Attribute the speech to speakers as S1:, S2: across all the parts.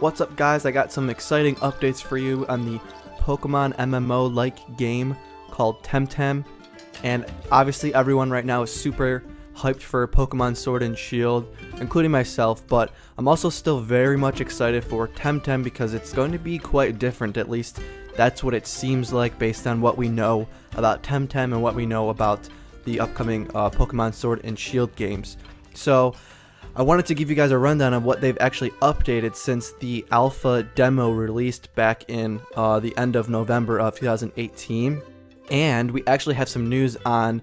S1: What's up guys, I got some exciting updates for you on the Pokemon MMO like game called TemTem, and obviously everyone right now is super hyped for Pokemon Sword and Shield, including myself, but I'm also still very much excited for TemTem because it's going to be quite different. At least that's what it seems like based on what we know about TemTem and what we know about the upcoming Pokemon Sword and Shield games. So I wanted to give you guys a rundown of what they've actually updated since the alpha demo released back in the end of November of 2018. And we actually have some news on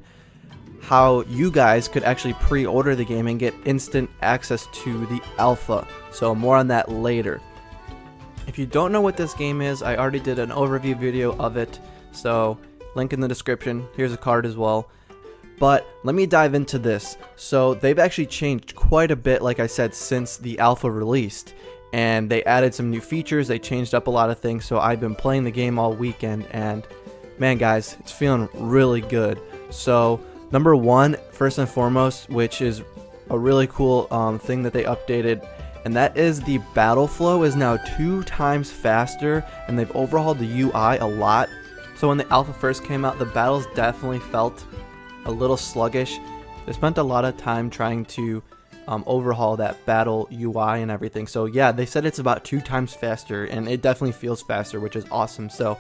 S1: how you guys could actually pre-order the game and get instant access to the alpha. So more on that later. If you don't know what this game is, I already did an overview video of it. So link in the description. Here's a card as well. But let me dive into this. So they've actually changed quite a bit, like I said, since the alpha released. And they added some new features, they changed up a lot of things. So I've been playing the game all weekend and man guys, it's feeling really good. So number one, first and foremost, which is a really cool thing that they updated, and that is the battle flow is now 2 times faster, and they've overhauled the UI a lot. So when the alpha first came out, the battles definitely felt a little sluggish. They spent a lot of time trying to overhaul that battle UI and everything. So yeah, they said it's about 2 times faster, and it definitely feels faster, which is awesome. So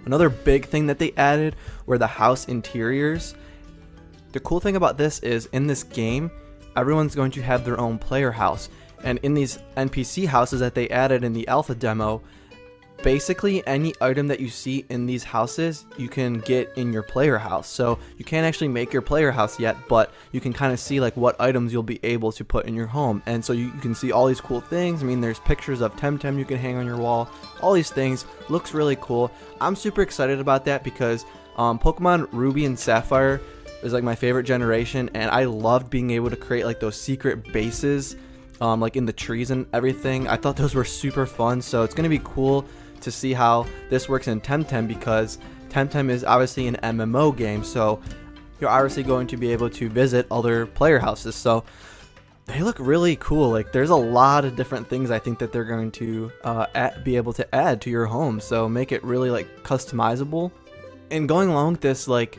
S1: another big thing that they added were the house interiors. The cool thing about this is in this game, everyone's going to have their own player house. And in these NPC houses that they added in the alpha demo, basically any item that you see in these houses you can get in your player house. So you can't actually make your player house yet, but you can kind of see like what items you'll be able to put in your home. And so you can see all these cool things. I mean, there's pictures of TemTem you can hang on your wall. All these things looks really cool. I'm super excited about that because Pokemon Ruby and Sapphire is like my favorite generation, and I loved being able to create like those secret bases like in the trees and everything. I thought those were super fun. So it's gonna be cool to see how this works in TemTem, because TemTem is obviously an MMO game, so you're obviously going to be able to visit other player houses. So they look really cool. Like there's a lot of different things I think that they're going to be able to add to your home, so make it really like customizable. And going along with this, like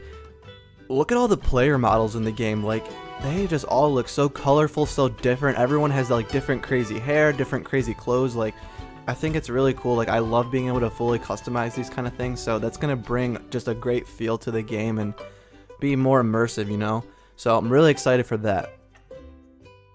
S1: look at all the player models in the game. Like they just all look so colorful, so different. Everyone has like different crazy hair, different crazy clothes. Like I think it's really cool. Like I love being able to fully customize these kind of things, so that's gonna bring just a great feel to the game and be more immersive, you know. So I'm really excited for that.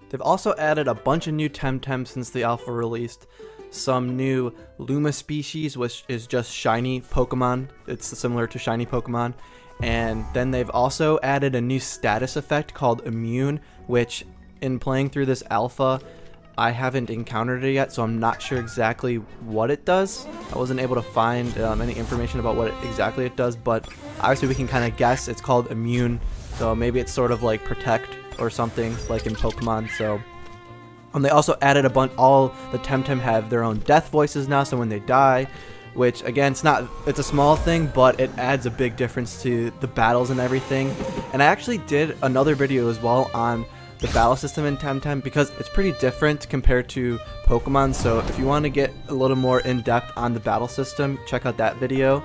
S1: They've also added a bunch of new TemTem since the alpha released. Some new Luma species, which is just shiny Pokemon. It's similar to shiny Pokemon. And then they've also added a new status effect called Immune, which in playing through this alpha I haven't encountered it yet, so I'm not sure exactly what it does. I wasn't able to find any information about what exactly it does, but obviously we can kind of guess. It's called Immune, so maybe it's sort of like Protect or something like in Pokemon. So they also added a bunch. All the TemTem have their own death voices now, so when they die, which again, it's a small thing, but it adds a big difference to the battles and everything. And I actually did another video as well on the battle system in TemTem because it's pretty different compared to Pokemon. So if you want to get a little more in-depth on the battle system, check out that video.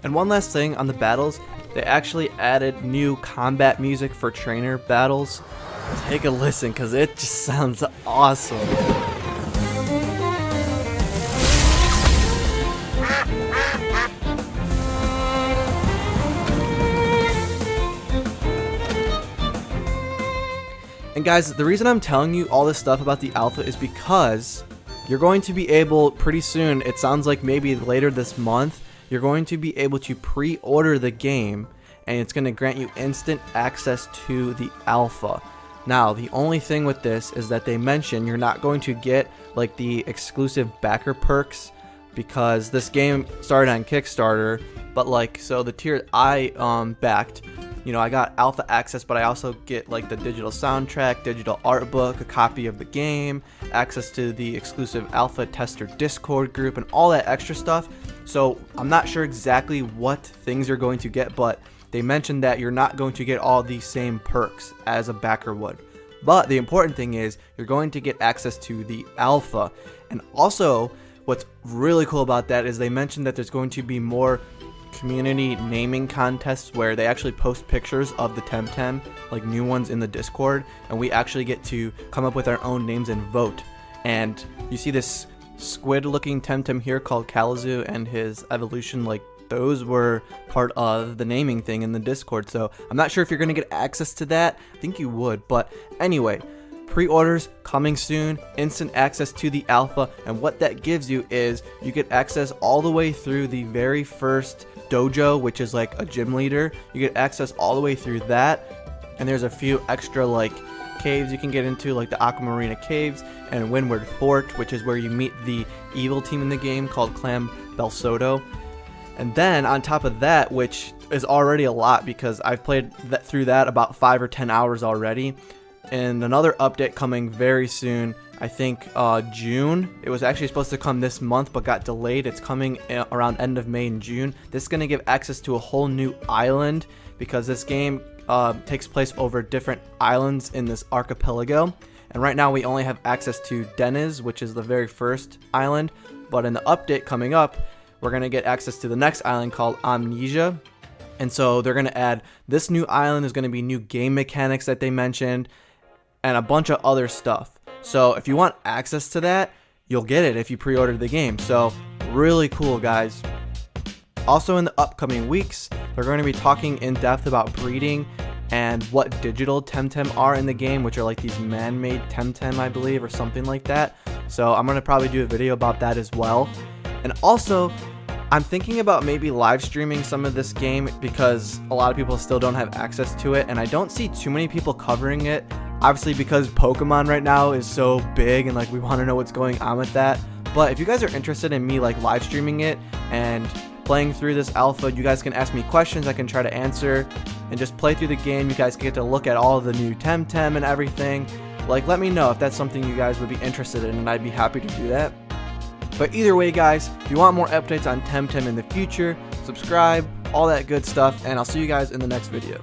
S1: And one last thing on the battles, they actually added new combat music for trainer battles. Take a listen because it just sounds awesome. And guys, the reason I'm telling you all this stuff about the alpha is because you're going to be able pretty soon, it sounds like maybe later this month, you're going to be able to pre-order the game, and it's going to grant you instant access to the alpha. Now, the only thing with this is that they mention you're not going to get like the exclusive backer perks because this game started on Kickstarter, but like, so the tier I backed, you know, I got alpha access, but I also get like the digital soundtrack, digital art book, a copy of the game, access to the exclusive alpha tester Discord group, and all that extra stuff. So I'm not sure exactly what things you're going to get, but they mentioned that you're not going to get all the same perks as a backer would. But the important thing is you're going to get access to the alpha. And also, what's really cool about that is they mentioned that there's going to be more community naming contests where they actually post pictures of the TemTem, like new ones in the Discord, and we actually get to come up with our own names and vote. And you see this squid looking TemTem here called Kalamazoo and his evolution, like those were part of the naming thing in the Discord. So I'm not sure if you're going to get access to that. I think you would, but anyway, pre-orders coming soon, instant access to the alpha, and what that gives you is you get access all the way through the very first dojo, which is like a gym leader. You get access all the way through that, and there's a few extra like caves you can get into, like the Aquamarina Caves and Windward Fort, which is where you meet the evil team in the game called Clan Belsodo. And then on top of that, which is already a lot because I've played through that about 5 or 10 hours already, and another update coming very soon, I think June. It was actually supposed to come this month but got delayed. It's coming around end of May and June. This is going to give access to a whole new island because this game takes place over different islands in this archipelago. And right now we only have access to Deniz, which is the very first island, but in the update coming up, we're going to get access to the next island called Amnesia. And so they're going to add this new island. There's going to be new game mechanics that they mentioned and a bunch of other stuff. So if you want access to that, you'll get it if you pre-order the game. So really cool, guys. Also in the upcoming weeks, they're going to be talking in depth about breeding and what digital TemTem are in the game, which are like these man-made TemTem, I believe, or something like that. So I'm going to probably do a video about that as well. And also, I'm thinking about maybe live streaming some of this game because a lot of people still don't have access to it, and I don't see too many people covering it. Obviously, because Pokemon right now is so big and like we want to know what's going on with that. But if you guys are interested in me like live streaming it and playing through this alpha, you guys can ask me questions. I can try to answer and just play through the game. You guys can get to look at all of the new TemTem and everything. Like, let me know if that's something you guys would be interested in, and I'd be happy to do that. But either way, guys, if you want more updates on TemTem in the future, subscribe, all that good stuff, and I'll see you guys in the next video.